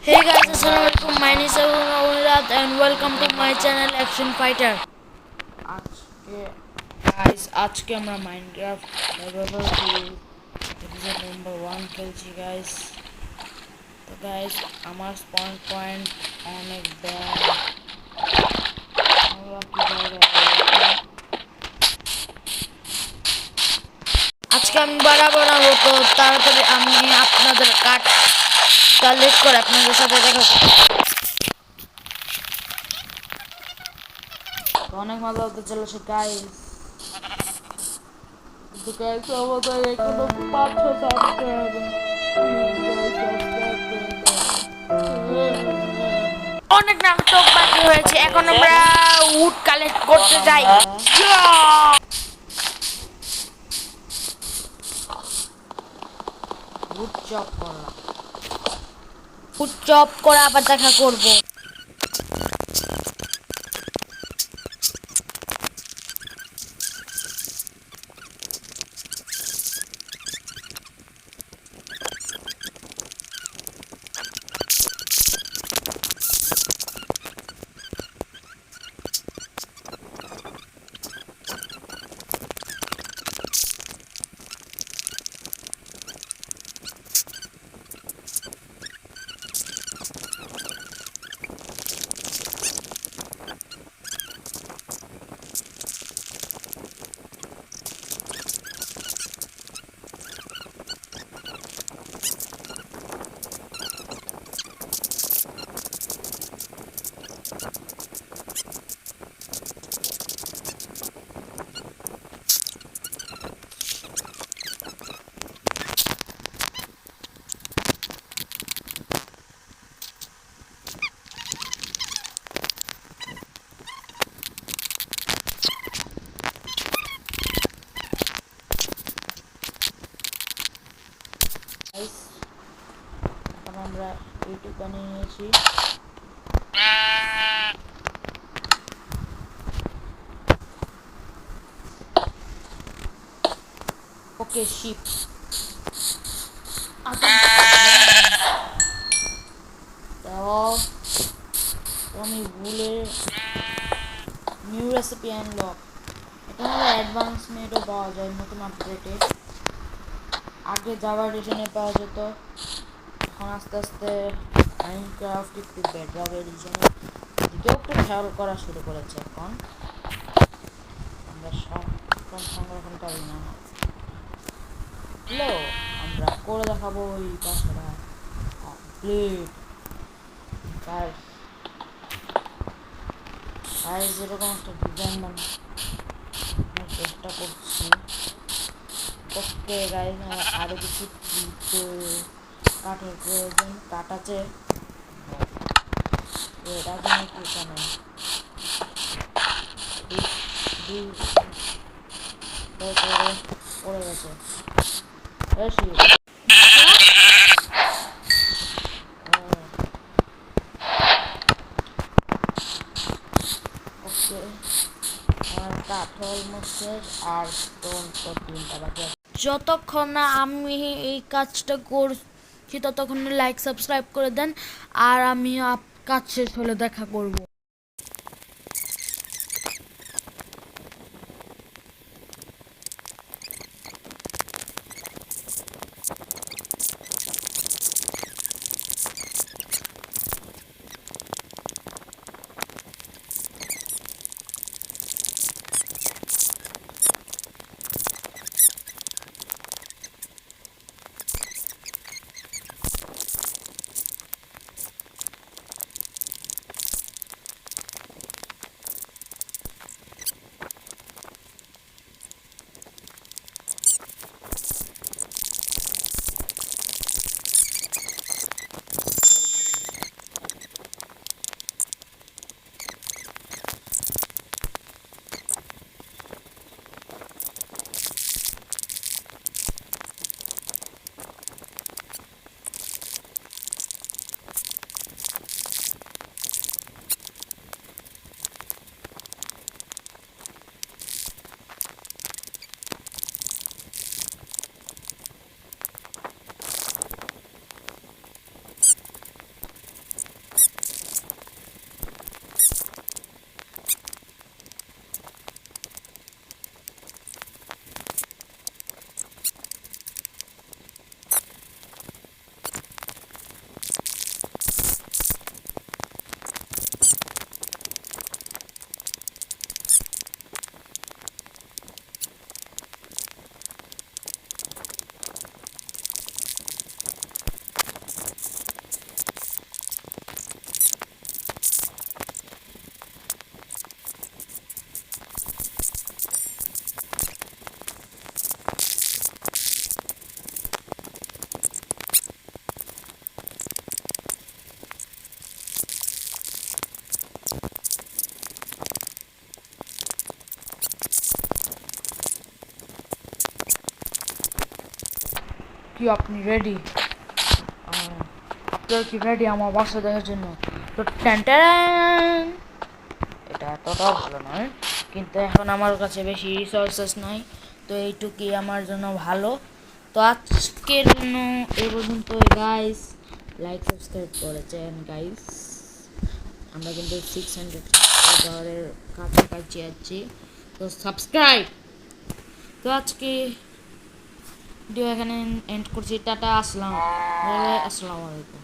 Hey guys, assalamualaikum. My name is Anuradh and welcome to my channel Action Fighter. আজকে আমরা Minecraft survival series episode number 1 খেলছি guys. তো guys আমার স্পন point অনেক bad. আজকে আমি বাড়াবো তো তাড়াতাড়ি আমি আপনাদের কাট কালেক্ট করে আপনাদের সাথে দেখা অনেক মজা হতে চলেছে গাইস। কিন্তু গাইস আমাদের এখনো 500 সাবস্ক্রাইব অনেক নাটক বাকি হয়েছে। এখন আমরা উড কালেক্ট করতে যাই। উড চপ করে আবার দেখা করবো। এখন আমরা ইউটিউব বানিয়ে নিয়েছি। ওকে শিপ আমি ভুলে নিউ রেসিপি আনলক। এটা হলো অ্যাডভান্স মেডও পাওয়া যায় নতুন আপডেটে। আগে জাভা এডিশনে পাওয়া যেত, এখন আস্তে আস্তে মাইনক্রাফট একটু বেডরক এডিশনে দিকেও একটু খেয়াল করা শুরু করেছে। এখন আমরা সংরক্ষণ করি না, আমরা করে দেখাবো ওই কাজটা কমপ্লিট। গাইস এরকম একটা ডিজাইন বানানোর চেষ্টা করছি। ওকে গাইস আরো কিছু কাঠের প্রয়োজন। কাঠ আছে, এটা জন্য কি কেন পড়ে গেছে। যতক্ষণ না আমি এই কাজটা করছি ততক্ষণ লাইক সাবস্ক্রাইব করে দেন, আর আমি কাজ শেষ হলে দেখা করব। কি আপনি রেডি? আপনার কি রেডি আমার বাসা দেখার জন্য? তো ট্যান, এটা এতটাও ভালো নয়, কিন্তু এখন আমার কাছে বেশি রিসোর্সেস নাই, তো এইটুকুই আমার জন্য ভালো। তো আজকের জন্য এ পর্যন্ত গাইস। লাইক সাবস্ক্রাইব করেছেন গাইস, আমরা কিন্তু 600 সাবস্ক্রাইবারের কাছাকাছি আছি, তো সাবস্ক্রাইব। তো আজকে ভিডিও এখানে এন্ড করছি, টাটা, আসসালামু আলাইকুম।